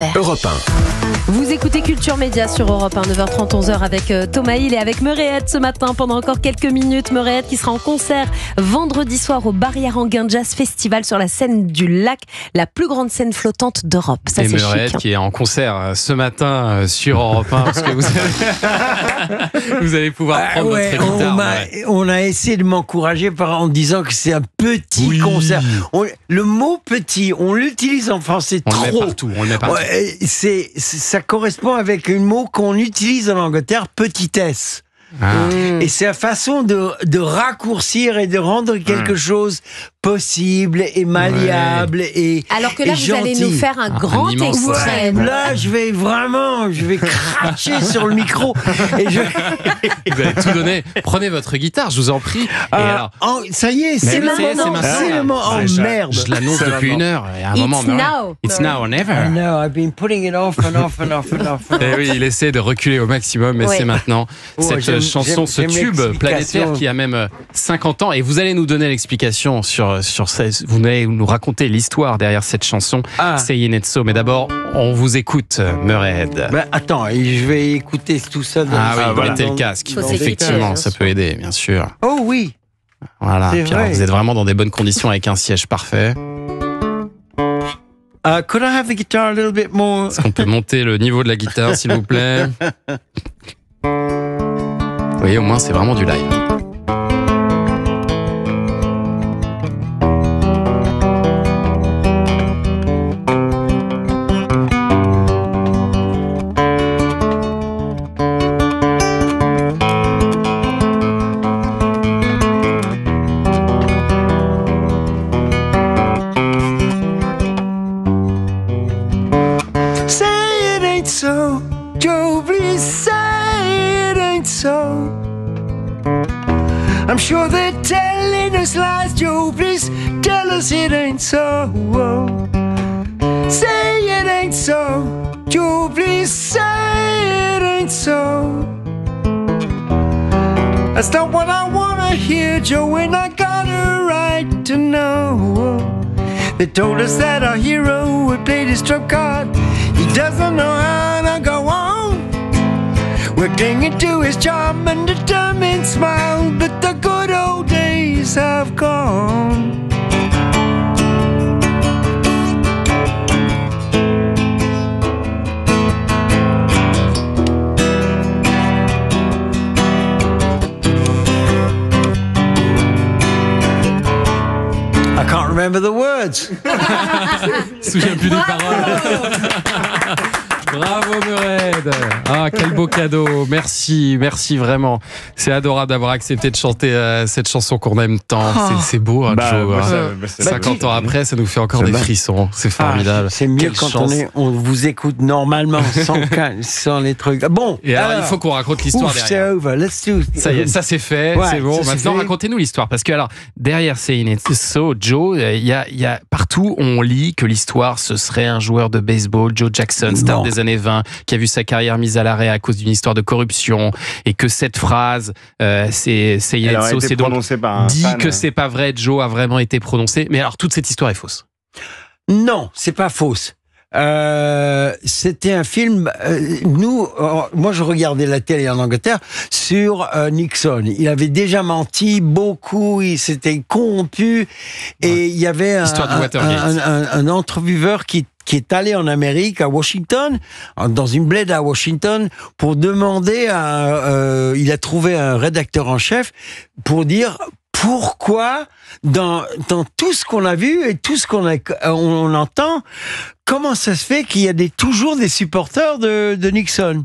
Europe 1. Vous écoutez Culture Média sur Europe 1, 9h30, 11h avec Thomas Hill et avec Meréette ce matin pendant encore quelques minutes. Meréette qui sera en concert vendredi soir au Barrière-Anguin Jazz Festival sur la scène du lac, la plus grande scène flottante d'Europe. Ça, et c'est Meréette chic. qui est en concert ce matin sur Europe 1 parce que vous allez pouvoir prendre votre guitare. On a essayé de m'encourager en disant que c'est un petit concert. Le mot petit, on l'utilise en français On trop. le met partout. On le met partout. Ça correspond avec un mot qu'on utilise en Angleterre, petitesse. Et c'est la façon de raccourcir et de rendre quelque chose possible et malléable et Alors que là, vous allez nous faire un grand extrait. Là, je vais cracher sur le micro. Et Vous allez tout donner. Prenez votre guitare, je vous en prie. Et alors, ça y est, c'est maintenant. le moment. Oh merde. je l'annonce depuis une heure. Et à un moment, now. It's now or never. I know, I've been putting it off and off and off and off. Et oui, il essaie de reculer au maximum, mais c'est maintenant. Cette chanson, ce tube planétaire qui a même 50 ans. Et vous allez nous donner l'explication sur ça. Vous allez nous raconter l'histoire derrière cette chanson. Say It So. Mais d'abord, on vous écoute, Meréette. Attends, je vais écouter tout ça. Mettez le casque. Effectivement, ça peut aider, bien sûr. Oh oui. Voilà. Puis alors, vous êtes vraiment dans des bonnes conditions avec un siège parfait. Could I have the guitar a little bit more? Est-ce qu'on peut monter le niveau de la guitare, s'il vous plaît? Vous voyez, au moins, c'est vraiment du live. Say it ain't so, Joe, please say it ain't so. I'm sure they're telling us lies, Joe, please tell us it ain't so. Say it ain't so, Joe, please say it ain't so. That's not what I wanna hear, Joe, and I got a right to know. They told us that our hero would play his trump card. He doesn't know how to go on. We're clinging to his charm and determined smile, but the good old days have gone. I can't remember the words. Je me souviens plus des paroles. Bravo Meréette. Ah, quel beau cadeau. Merci vraiment. C'est adorable d'avoir accepté de chanter cette chanson qu'on aime tant. C'est beau, Joe. 50 ans après, ça nous fait encore des frissons. C'est formidable. C'est mieux quand on vous écoute normalement, sans les trucs. Bon. Et alors, il faut qu'on raconte l'histoire derrière. C'est over. Let's do. Ça y est, ça c'est fait, c'est bon. Maintenant, racontez-nous l'histoire. Parce que alors, derrière Say It So, Joe, il y a partout, on lit que l'histoire, ce serait un joueur de baseball, Joe Jackson, star des années 20, qui a vu sa carrière mise à l'arrêt à cause d'une histoire de corruption, et que cette phrase, c'est Say It So, c'est donc dit que c'est pas vrai. Joe a vraiment été prononcé. Mais alors, toute cette histoire est fausse. Non, c'est pas fausse. C'était un film. Moi, je regardais la télé en Angleterre sur Nixon. Il avait déjà menti beaucoup. Il s'était corrompu. Et il y avait un entreviveur qui est allé en Amérique, à Washington, dans une bled à Washington, pour demander il a trouvé un rédacteur en chef pour dire pourquoi, dans tout ce qu'on a vu et tout ce on entend, comment ça se fait qu'il y a toujours des supporters de Nixon?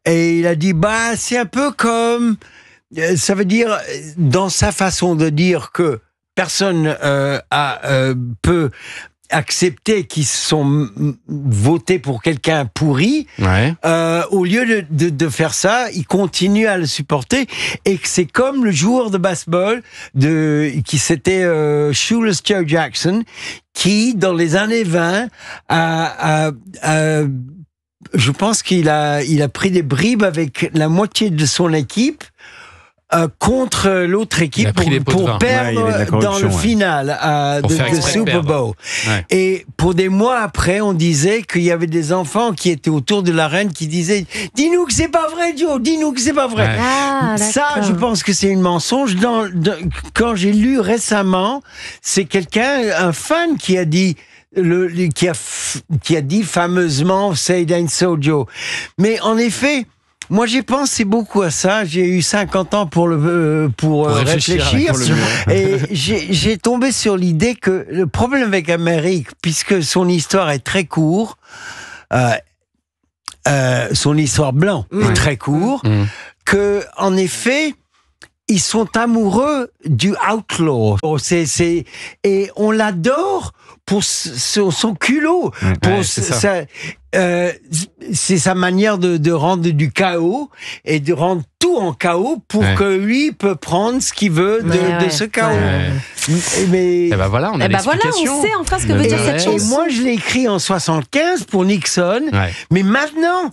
Et il a dit, c'est un peu comme, ça veut dire, dans sa façon de dire que personne peut accepter qu'ils sont votés pour quelqu'un pourri, au lieu de faire ça, ils continuent à le supporter, et que c'est comme le joueur de baseball qui c'était Shoeless Joe Jackson, qui dans les années 20 je pense qu'il a pris des bribes avec la moitié de son équipe contre l'autre équipe pour perdre dans le final de Super Bowl. Ouais. Et pour des mois après, on disait qu'il y avait des enfants qui étaient autour de la reine qui disaient « Dis-nous que c'est pas vrai, Joe, dis-nous que c'est pas vrai. Ouais. » Ça, je pense que c'est une mensonge. Quand j'ai lu récemment, c'est un fan qui a dit... qui a dit fameusement Say it ain't so, Joe. Mais en effet, moi j'ai pensé beaucoup à ça. J'ai eu 50 ans pour réfléchir. Et j'ai tombé sur l'idée que le problème avec Amérique, puisque son histoire est très courte, son histoire blanc est très courte, que en effet ils sont amoureux du outlaw. Et on l'adore pour son culot. C'est sa manière de rendre du chaos et de rendre tout en chaos pour que lui peut prendre ce qu'il veut de ce chaos. Mais et ben voilà, on a l'explication. On sait enfin ce que veut dire cette chanson. Et moi, je l'ai écrit en 75 pour Nixon, mais maintenant...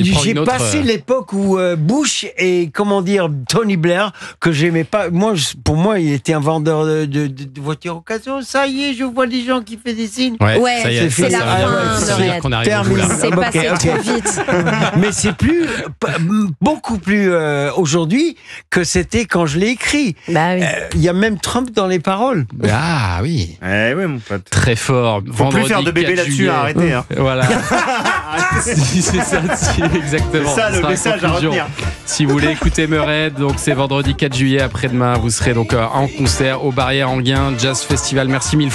j'ai passé l'époque où Bush et Tony Blair, que j'aimais pas. Pour moi, il était un vendeur de voitures occasion. Ça y est, je vois des gens qui font des signes. Ouais, ça y est, c'est la fin. Ça veut dire qu'on arrive au bout là. C'est passé trop vite. Mais c'est beaucoup plus aujourd'hui que c'était quand je l'ai écrit. Bah oui. Il y a même Trump dans les paroles. Ah oui. Oui, mon pote. Très fort. Faut plus faire de bébé là-dessus, arrêtez. Hein. Voilà. C'est ça, exactement. C'est ça le message à retenir. Si vous voulez écouter Meurette, donc c'est vendredi 4 juillet après-demain. Vous serez donc en concert au Barrière Anguin Jazz Festival. Merci mille fois.